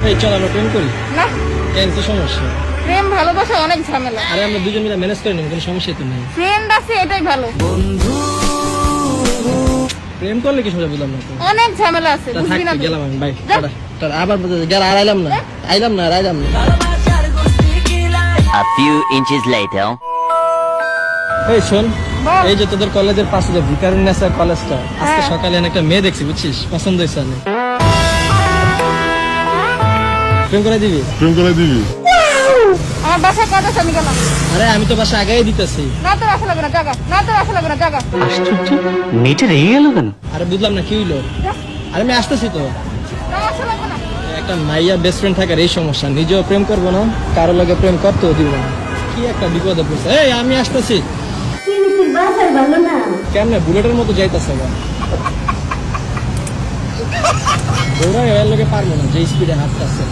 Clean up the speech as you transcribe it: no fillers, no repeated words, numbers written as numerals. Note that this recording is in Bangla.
এই চল আমরা প্রেম করি। না, কেন কি সমস্যা? প্রেম ভালোবাসা অনেক ঝামেলা। আরে আমরা দুজন মিলে ম্যানেজ করে নিব, কোনো সমস্যাই তো নেই। ফ্রেন্ড আছে এটাই ভালো। প্রেম করলে কি সোজা বুঝলাম না তো। অনেক ঝামেলা আছে, তা বুঝবি না থাকতে তুই। গেলাম আমি, বাই। যা। টাটা আবার গেল, আর আইলাম না। আইলাম না। A few inches later. এই শোন, বল। এই যে তোদের কলেজের পাশে যে ভিকারুন্নেসা কলেজটা, আজকে হ্যাঁ। সকালে আমি একটা মেয়ে দেখছি, বুঝছিস? পছন্দ হয়েছে অনেক। প্রেম করে দিবি? আমার বাসায় কাজ আছে, আমি গেলাম। আরে আমি তো বাসা আগেই দিতেছি। না তোর আসা লাগবে না, জাগা। না তোর আসা লাগবে না, জাগা। আশ্চর্য, মেয়েটা রেগে গেল কেন? আরে বুঝলাম না কি হইলো। যা। আরে আমি আসতেছি তো। না আসা লাগবে না। একটা মাইয়া বেস্ট ফ্রেন্ড থাকার এই সমস্যা, নিজেও প্রেম করবো না, কারো লগে প্রেম করতেও দিব না। কি একটা বিপদে পড়ছে। এই আমি আসতেছি। কেমনে বুলেটের মতো যাইতেছে বা দৌড়াই এর লগে পারবো না, যে স্পিডে হাঁটতেছে।